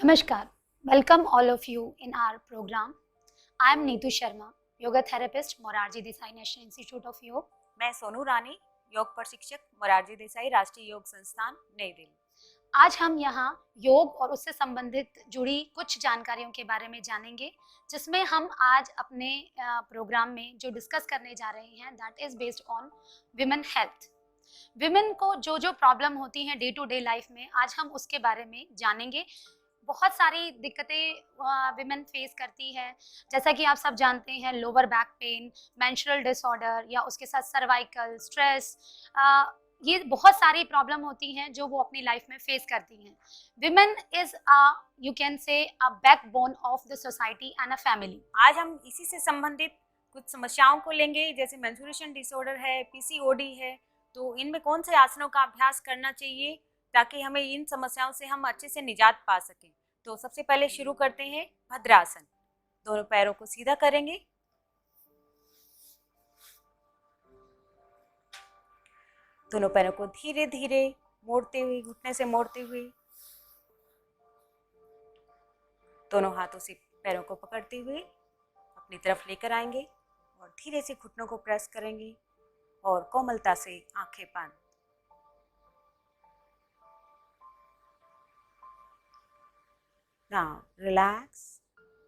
Namaskar. Welcome all of you in our program. I am Neetu Sharma, yoga therapist, Morarji Desai National Institute of Yoga. मैं सोनू रानी, योग प्रशिक्षक, मोरारजी देसाई राष्ट्रीय योग संस्थान, नई दिल्ली। आज हम यहाँ योग और उससे संबंधित जुड़ी कुछ जानकारियों के बारे में जानेंगे, जिसमें हम आज अपने प्रोग्राम में जो डिस्कस करने जा रहे हैं that is based on women health. Women को जो जो प्रॉब्लम होती हैं डे टू डे लाइफ में, आज हम उसके बारे में जानेंगे। बहुत सारी दिक्कतें विमेन फेस करती है, जैसा कि आप सब जानते हैं, lower back pain, menstrual disorder या उसके साथ सर्वाइकल स्ट्रेस, ये बहुत सारी प्रॉब्लम होती हैं जो वो अपनी लाइफ में फेस करती हैं। Women is you can say a backbone of the society and a family. आज हम इसी से संबंधित कुछ समस्याओं को लेंगे, जैसे मेंस्ट्रुएशन डिसऑर्डर है, पीसीओडी है, तो इनमें कौन से आसनों का अभ्यास करना चाहिए ताकि हमें इन समस्याओं से हम अच्छे से निजात पा सकें। तो सबसे पहले शुरू करते हैं भद्रासन। दोनों पैरों को सीधा करेंगे, दोनों पैरों को धीरे धीरे मोड़ते हुए, घुटने से मोड़ते हुए, दोनों हाथों से पैरों को पकड़ते हुए अपनी तरफ लेकर आएंगे और धीरे से घुटनों को प्रेस करेंगे और कोमलता से आंखें बंद। Now relax,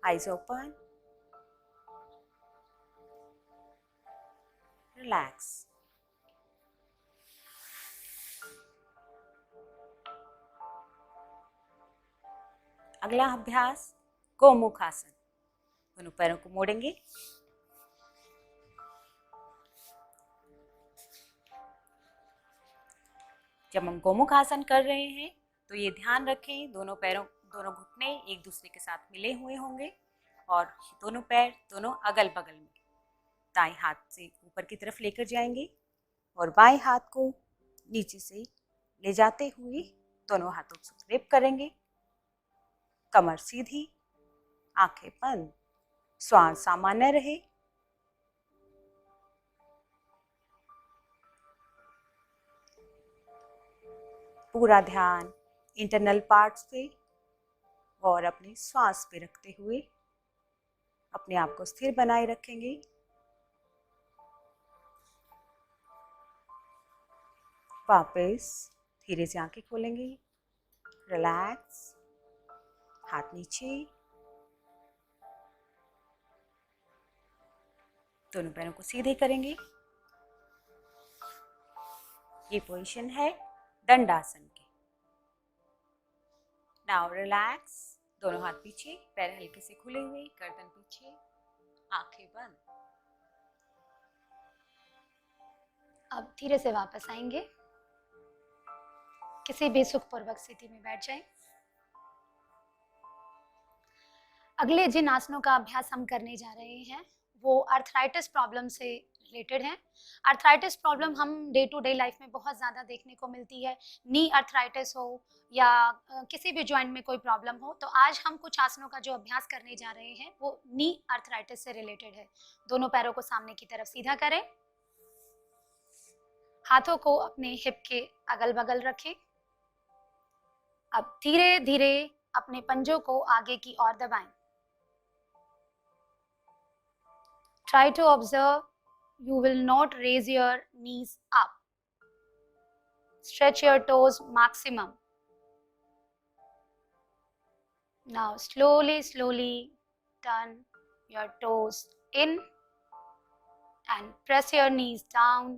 eyes open, relax. अगला अभ्यास गोमुख आसन। दोनों पैरों को मोड़ेंगे, जब हम गोमुख आसन कर रहे हैं तो ये ध्यान रखें दोनों दोनों घुटने एक दूसरे के साथ मिले हुए होंगे और दोनों पैर दोनों अगल बगल में दाएं हाथ से ऊपर की तरफ लेकर जाएंगे और बाएं हाथ को नीचे से ले जाते हुए दोनों हाथों से ग्रिप करेंगे। कमर सीधी, आंखें बंद, श्वास सामान्य रहे। पूरा ध्यान इंटरनल पार्ट्स पे और अपने श्वास पे रखते हुए अपने आप को स्थिर बनाए रखेंगे। वापस धीरे से आंखें खोलेंगे, रिलैक्स, हाथ नीचे, दोनों पैरों को सीधे करेंगे। ये पोजीशन है दंडासन की। नाउ रिलैक्स, दोनों हाथ पीछे, पैर हल्के से खुले हुए, गर्दन पीछे, आंखें बंद। अब धीरे से वापस आएंगे, किसी भी सुखपूर्वक स्थिति में बैठ जाएं। अगले जिन आसनों का अभ्यास हम करने जा रहे हैं वो आर्थराइटिस प्रॉब्लम से रिलेटेड हैं। आर्थराइटिस प्रॉब्लम हम डे टू डे लाइफ में बहुत ज़्यादा देखने को मिलती है। नी आर्थराइटिस हो या किसी भी जॉइंट में कोई प्रॉब्लम हो, तो आज हम कुछ आसनों का जो अभ्यास करने जा रहे हैं वो नी आर्थराइटिस से रिलेटेड है। दोनों पैरों को सामने की तरफ सीधा करें, हाथों को अपने हिप के अगल बगल रखें। अब धीरे धीरे अपने पंजों को आगे की ओर दबाएं। Try to observe, you will not raise your knees up. Stretch your toes maximum. Now slowly turn your toes in and press your knees down.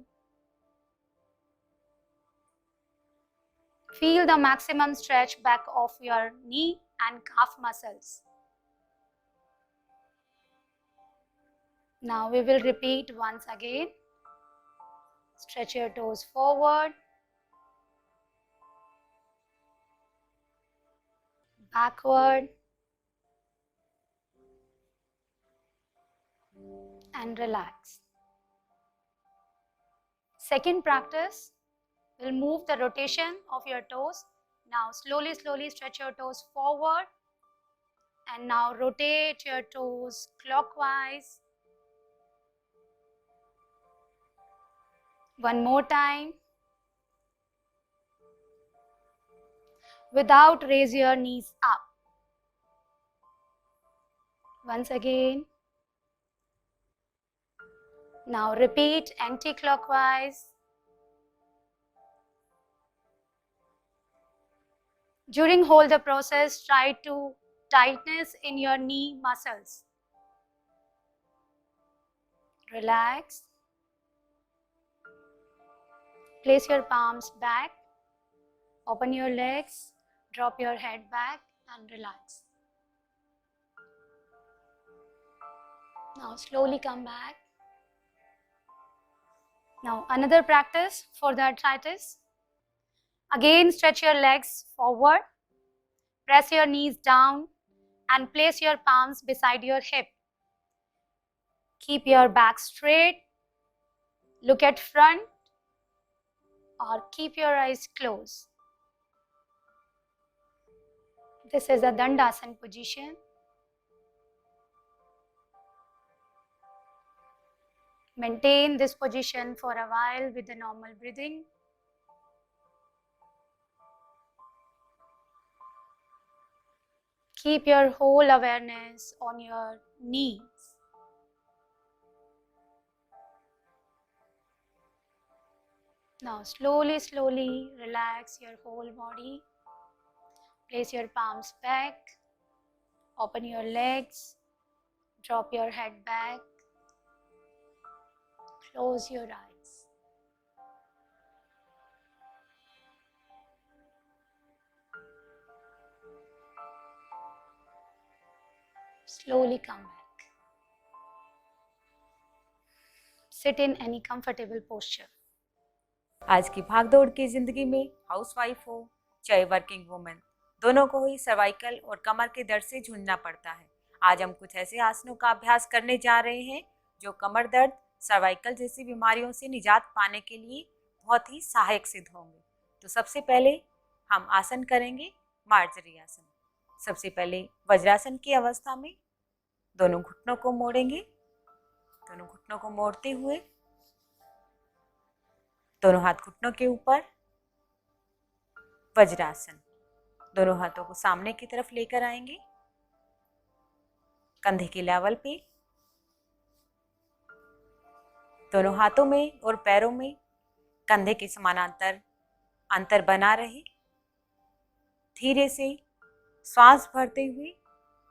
Feel the maximum stretch back of your knee and calf muscles. Now we will repeat once again. Stretch your toes forward, backward, and relax. Second practice will move the rotation of your toes. Now slowly stretch your toes forward and now rotate your toes clockwise. One more time. without raise your knees up. Once again. Now repeat anti-clockwise. During whole the process, try to tightness in your knee muscles. Relax. Place your palms back. Open your legs. Drop your head back and relax. Now slowly come back. Now another practice for the arthritis. Again stretch your legs forward. Press your knees down and place your palms beside your hip. Keep your back straight. Look at front or keep your eyes closed. This is a Dandasana position. Maintain this position for a while with the normal breathing. Keep your whole awareness on your knees. Now slowly, slowly relax your whole body. Place your palms back. Open your legs. Drop your head back. Close your eyes. Slowly come back. Sit in any comfortable posture. आज की भागदौड़ की जिंदगी में housewife हो चाहे working women, दोनों को ही सर्वाइकल और कमर के दर्द से जूझना पड़ता है। आज हम कुछ ऐसे आसनों का अभ्यास करने जा रहे हैं जो कमर दर्द, सर्वाइकल जैसी बीमारियों से निजात पाने के लिए बहुत ही सहायक सिद्ध होंगे। तो सबसे पहले हम आसन करेंगे मार्जरी आसन। सबसे पहले वज्रासन की अवस्था में दोनों घुटनों को मोड़ेंगे। दोनों घुटनों को मोड़ते हुए दोनों हाथ घुटनों के ऊपर, वज्रासन। दोनों हाथों को सामने की तरफ लेकर आएंगे, कंधे के लेवल पे। दोनों हाथों में और पैरों में कंधे के समानांतर अंतर बना रहे। धीरे से श्वास भरते हुए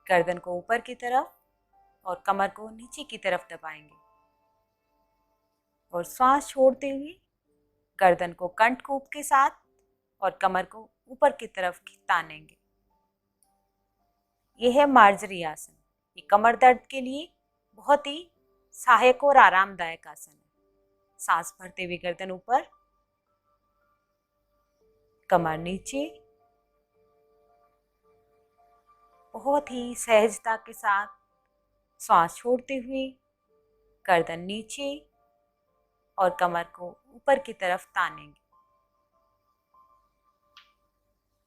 गर्दन को ऊपर की तरफ और कमर को नीचे की तरफ दबाएंगे और श्वास छोड़ते हुए गर्दन को कंठकूप के साथ और कमर को ऊपर की तरफ तानेंगे। यह है मार्जरी आसन। ये कमर दर्द के लिए बहुत ही सहायक और आरामदायक आसन है। सांस भरते हुए गर्दन ऊपर, कमर नीचे, बहुत ही सहजता के साथ श्वास छोड़ते हुए गर्दन नीचे और कमर को ऊपर की तरफ तानेंगे।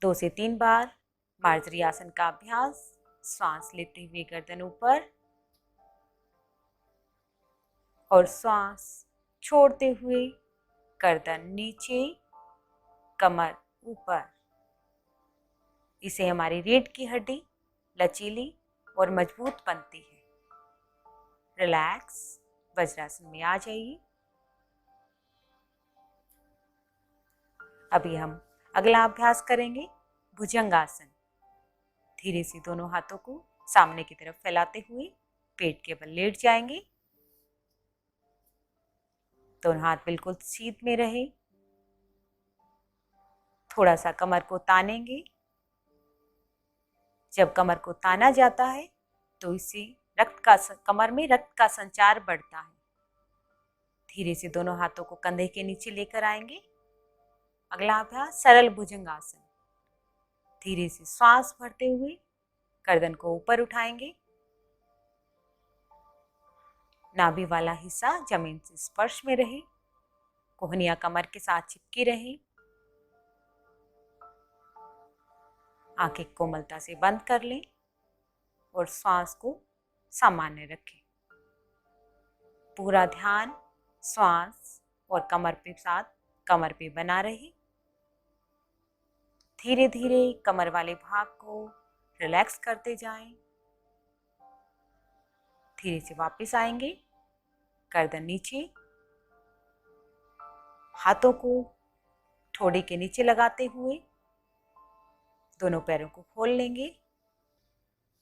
2 से 3 बार मार्जरी आसन का अभ्यास। श्वास लेते हुए गर्दन ऊपर और श्वास छोड़ते हुए गर्दन नीचे, कमर ऊपर। इससे हमारी रीढ़ की हड्डी लचीली और मजबूत बनती है। रिलैक्स, वज्रासन में आ जाइए। अभी हम अगला अभ्यास करेंगे भुजंगासन। धीरे से दोनों हाथों को सामने की तरफ फैलाते हुए पेट के बल लेट जाएंगे। दोनों हाथ बिल्कुल सीध में रहे। थोड़ा सा कमर को तानेंगे। जब कमर को ताना जाता है तो इससे कमर में रक्त का संचार बढ़ता है। धीरे से दोनों हाथों को कंधे के नीचे लेकर आएंगे। अगला अभ्यास सरल भुजंगासन। धीरे से श्वास भरते हुए गर्दन को ऊपर उठाएंगे। नाभि वाला हिस्सा जमीन से स्पर्श में रहे। कोहनियां कमर के साथ चिपकी रहे। आंखें कोमलता से बंद कर लें और श्वास को सामान्य रखें। पूरा ध्यान श्वास और कमर पे बना रहे। धीरे धीरे कमर वाले भाग को रिलैक्स करते जाएं। धीरे से वापस आएंगे, गर्दन नीचे, हाथों को ठोड़ी के नीचे लगाते हुए दोनों पैरों को खोल लेंगे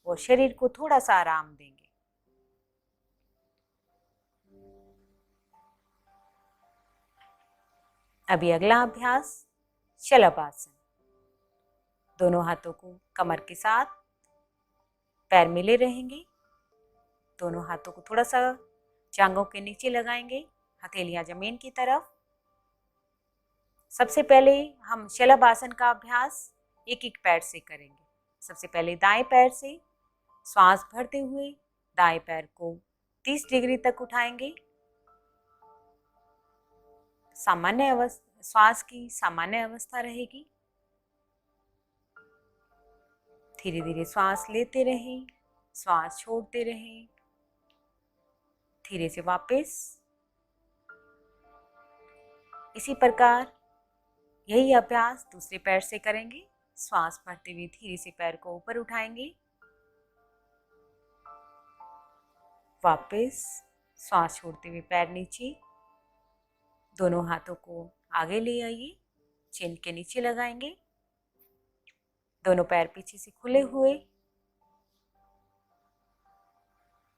और शरीर को थोड़ा सा आराम देंगे। अभी अगला अभ्यास शलभासन। दोनों हाथों को कमर के साथ पैर मिले रहेंगे। दोनों हाथों को थोड़ा सा जांघों के नीचे लगाएंगे, हथेलियां जमीन की तरफ। सबसे पहले हम शलभासन का अभ्यास एक एक पैर से करेंगे। सबसे पहले दाएं पैर से श्वास भरते हुए दाएं पैर को 30 डिग्री तक उठाएंगे। श्वास की सामान्य अवस्था रहेगी। धीरे धीरे श्वास लेते रहें, श्वास छोड़ते रहें। धीरे से वापस। इसी प्रकार यही अभ्यास दूसरे पैर से करेंगे। श्वास भरते हुए धीरे से पैर को ऊपर उठाएंगे, वापस श्वास छोड़ते हुए पैर नीचे। दोनों हाथों को आगे ले आइए, चिन के नीचे लगाएंगे। दोनों पैर पीछे से खुले हुए,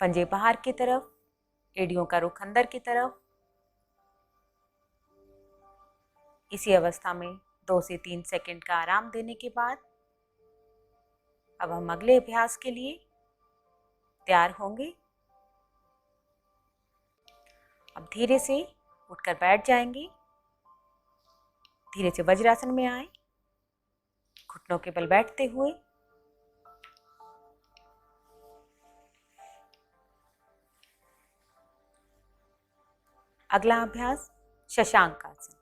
पंजे बाहर की तरफ, एड़ियों का रुख अंदर की तरफ। इसी अवस्था में 2 से 3 सेकंड का आराम देने के बाद अब हम अगले अभ्यास के लिए तैयार होंगे। अब धीरे से उठकर बैठ जाएंगे। धीरे से वज्रासन में आए, घुटनों के बल बैठते हुए। अगला अभ्यास शशांक आसन।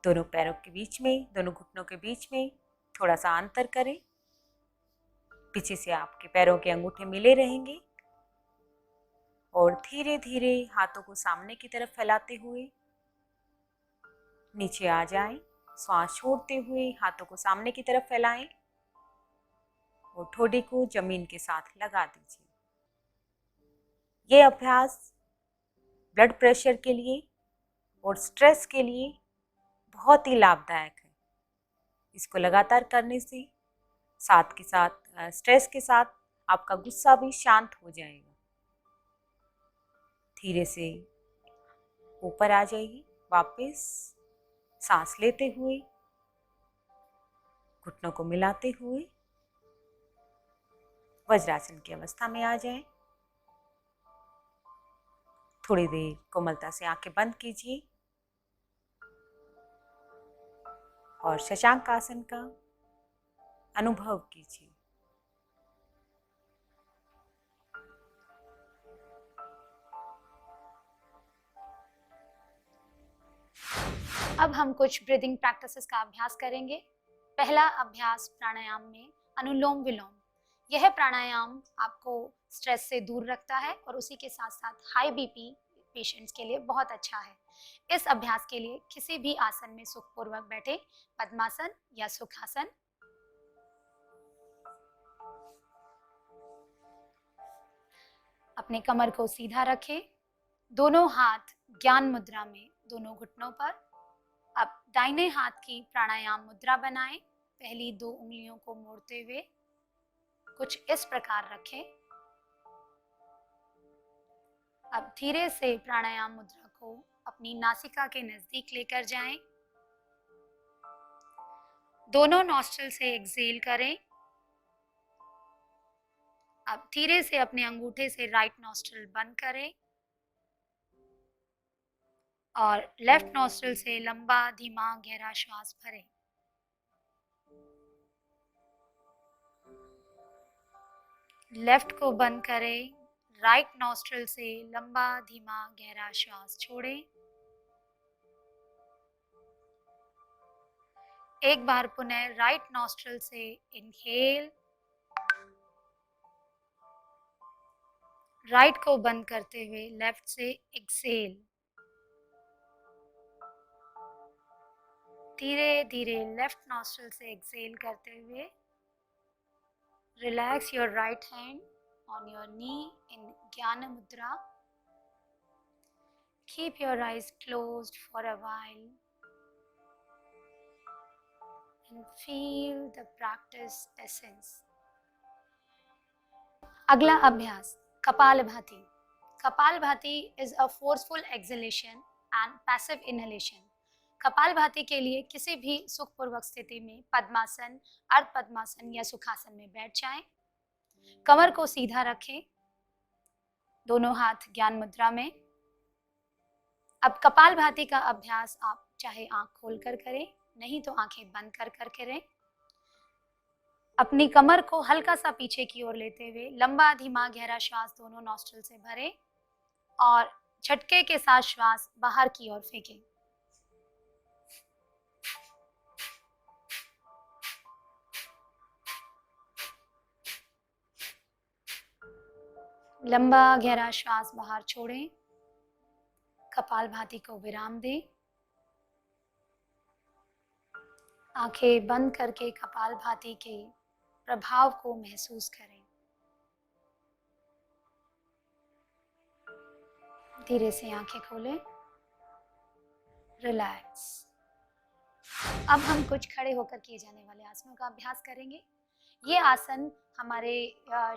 दोनों पैरों के बीच में, दोनों घुटनों के बीच में थोड़ा सा अंतर करें। पीछे से आपके पैरों के अंगूठे मिले रहेंगे और धीरे धीरे हाथों को सामने की तरफ फैलाते हुए नीचे आ जाएं। श्वास छोड़ते हुए हाथों को सामने की तरफ फैलाएं और ठोड़ी को जमीन के साथ लगा दीजिए। ये अभ्यास ब्लड प्रेशर के लिए और स्ट्रेस के लिए बहुत ही लाभदायक है। इसको लगातार करने से साथ के साथ स्ट्रेस के साथ आपका गुस्सा भी शांत हो जाएगा। धीरे से ऊपर आ जाइए, वापस सांस लेते हुए, घुटनों को मिलाते हुए वज्रासन की अवस्था में आ जाएं। थोड़ी देर कोमलता से आंखें बंद कीजिए और शशांक आसन का अनुभव कीजिए। अब हम कुछ ब्रीदिंग प्रैक्टिसेस का अभ्यास करेंगे। पहला अभ्यास प्राणायाम में अनुलोम विलोम। यह प्राणायाम आपको स्ट्रेस से दूर रखता है और उसी के साथ साथ हाई बीपी पेशेंट्स के लिए बहुत अच्छा है। इस अभ्यास के लिए किसी भी आसन में सुखपूर्वक बैठे, पद्मासन या सुखासन। अपने कमर को सीधा रखें, दोनों हाथ ज्ञान मुद्रा में दोनों घुटनों पर। अब दाहिने हाथ की प्राणायाम मुद्रा बनाएं। पहली 2 उंगलियों को मोड़ते हुए कुछ इस प्रकार रखें। अब धीरे से प्राणायाम मुद्रा को अपनी नासिका के नजदीक लेकर जाएं। दोनों नॉस्ट्रिल से एक्सहेल करें। अब धीरे से अपने अंगूठे से राइट नॉस्ट्रिल बंद करें और लेफ्ट नॉस्ट्रिल से लंबा धीमा गहरा श्वास भरें। लेफ्ट को बंद करें, राइट नॉस्ट्रिल से लंबा धीमा गहरा श्वास छोड़ें। एक बार पुनः राइट नॉस्ट्रिल से इनहेल, राइट को बंद करते हुए लेफ्ट से एक्सहेल। धीरे धीरे लेफ्ट नॉस्ट्रिल से एक्सेल करते हुए relax your right hand on your knee in gyan mudra. Keep your eyes closed for a while and feel the practice essence. अगला अभ्यास kapalbhati. Kapalbhati is a forceful exhalation and passive inhalation. Kapalbhati के लिए किसी भी सुखपूर्वक स्थिति में पद्मासन, अर्ध पद्मासन या सुखासन में बैठ जाएं. कमर को सीधा रखें, दोनों हाथ ज्ञान मुद्रा में. अब कपालभाति का अभ्यास आप चाहे आंख खोलकर करें, नहीं तो आंखें बंद कर कर करें. अपनी कमर को हल्का सा पीछे की ओर लेते हुए लंबा धीमा गहरा श्वास दोनों नॉस्ट्रिल से भरें और झटके के साथ श्वास बाहर की ओर फेंकें. लंबा गहरा श्वास बाहर छोड़ें. कपालभाति को विराम दें. आंखें बंद करके कपालभाति के प्रभाव को महसूस करें. धीरे से आंखें खोलें. रिलैक्स. अब हम कुछ खड़े होकर किए जाने वाले आसनों का अभ्यास करेंगे. ये आसन हमारे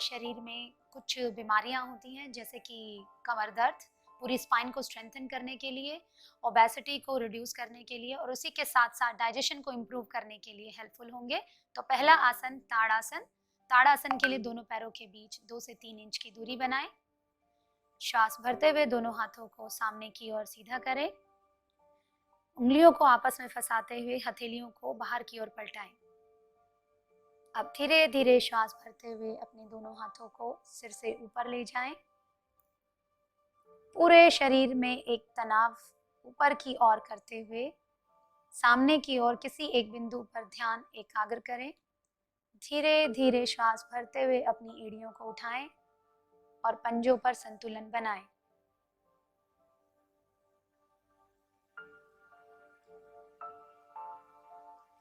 शरीर में कुछ बीमारियां होती हैं, जैसे कि कमर दर्द, पूरी स्पाइन को स्ट्रेंथन करने के लिए, ओबेसिटी को रिड्यूस करने के लिए और उसी के साथ साथ डाइजेशन को इम्प्रूव करने के लिए हेल्पफुल होंगे. तो पहला आसन ताड़ासन. ताड़ासन के लिए दोनों पैरों के बीच 2 से 3 इंच की दूरी बनाएं. श्वास भरते हुए दोनों हाथों को सामने की ओर सीधा करें. उंगलियों को आपस में फंसाते हुए हथेलियों को बाहर की ओर पलटाएं. अब धीरे धीरे श्वास भरते हुए अपने दोनों हाथों को सिर से ऊपर ले जाएं. पूरे शरीर में एक तनाव ऊपर की ओर करते हुए सामने की ओर किसी एक बिंदु पर ध्यान एकाग्र करें. धीरे धीरे श्वास भरते हुए अपनी एड़ियों को उठाएं और पंजों पर संतुलन बनाएं.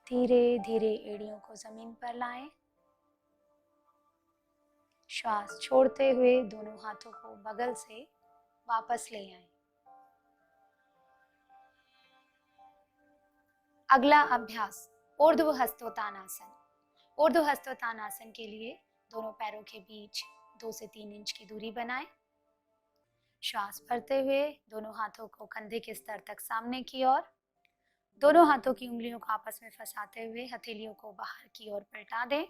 धीरे धीरे एड़ियों को जमीन पर लाएं. श्वास छोड़ते हुए दोनों हाथों को बगल से वापस ले आएं. अगला अभ्यास ऊर्ध्व हस्तोत्तानासन. ऊर्ध्व हस्तोत्तानासन के लिए दोनों पैरों के बीच 2 से 3 इंच की दूरी बनाएं. श्वास भरते हुए दोनों हाथों को कंधे के स्तर तक सामने की ओर, दोनों हाथों की उंगलियों को आपस में फंसाते हुए हथेलियों को बाहर की ओर पलटा दें.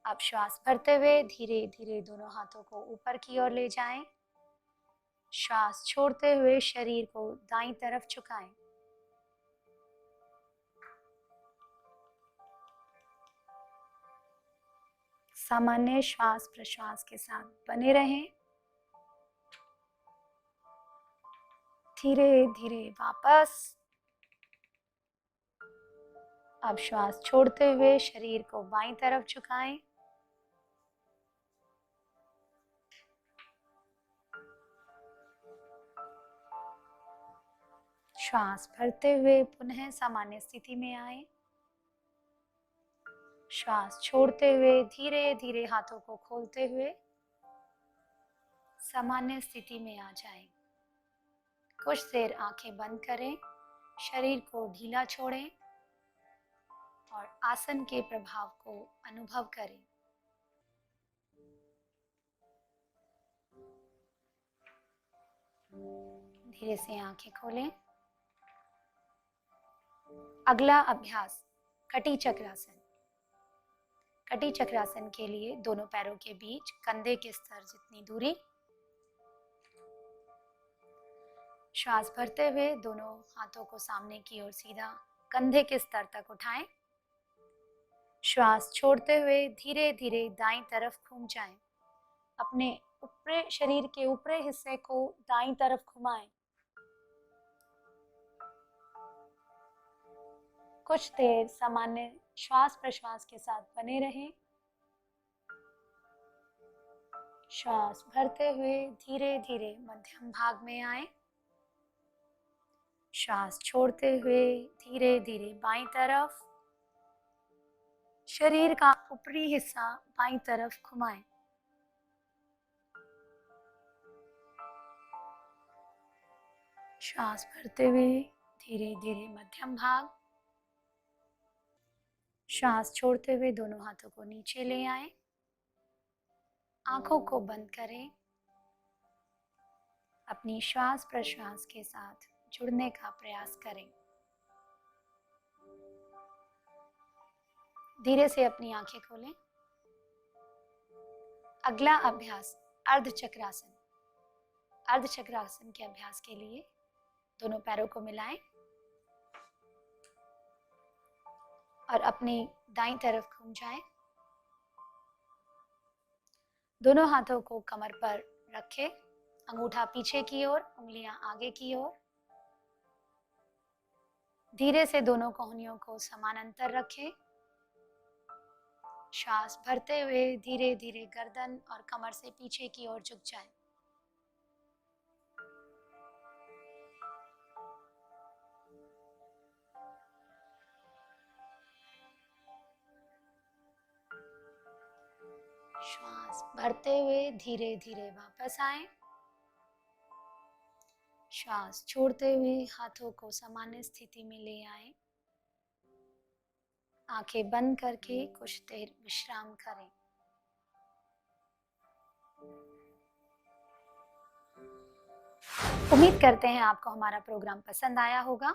अब श्वास भरते हुए धीरे धीरे दोनों हाथों को ऊपर की ओर ले जाएं. श्वास छोड़ते हुए शरीर को दाईं तरफ झुकाएं. सामान्य श्वास प्रश्वास के साथ बने रहें. धीरे धीरे वापस. अब श्वास छोड़ते हुए शरीर को बाईं तरफ झुकाएं. श्वास भरते हुए पुनः सामान्य स्थिति में आए. श्वास छोड़ते हुए धीरे धीरे हाथों को खोलते हुए सामान्य स्थिति में आ जाएं. कुछ देर आंखें बंद करें, शरीर को ढीला छोड़ें और आसन के प्रभाव को अनुभव करें. धीरे से आंखें खोलें. अगला अभ्यास कटी चक्रासन. कटी चक्रासन के लिए दोनों पैरों के बीच कंधे के स्तर जितनी दूरी. श्वास भरते हुए दोनों हाथों को सामने की ओर सीधा कंधे के स्तर तक उठाएं. श्वास छोड़ते हुए धीरे धीरे दाईं तरफ घूम जाएं. अपने ऊपरी शरीर के ऊपरी हिस्से को दाईं तरफ घुमाएं. कुछ देर सामान्य श्वास प्रश्वास के साथ बने रहें. श्वास भरते हुए धीरे धीरे मध्यम भाग में आए. श्वास छोड़ते हुए धीरे धीरे बाईं तरफ, शरीर का ऊपरी हिस्सा बाईं तरफ घुमाएं। श्वास भरते हुए धीरे धीरे मध्यम भाग, श्वास छोड़ते हुए दोनों हाथों को नीचे ले आए, आंखों को बंद करें, अपनी श्वास प्रश्वास के साथ जुड़ने का प्रयास करें। धीरे से अपनी आंखें खोलें। अगला अभ्यास अर्धचक्रासन। अर्धचक्रासन के अभ्यास के लिए दोनों पैरों को मिलाएं और अपनी दाईं तरफ घूम जाएं। दोनों हाथों को कमर पर रखें, अंगूठा पीछे की ओर, उंगलियां आगे की ओर। धीरे से दोनों कोहनियों को समानांतर रखें। श्वास भरते हुए धीरे धीरे गर्दन और कमर से पीछे की ओर झुक जाएं। श्वास भरते हुए धीरे धीरे वापस आएं। श्वास छोड़ते हुए हाथों को सामान्य स्थिति में ले आएं। आंखें बंद करके कुछ देर विश्राम करें। उम्मीद करते हैं आपको हमारा प्रोग्राम पसंद आया होगा।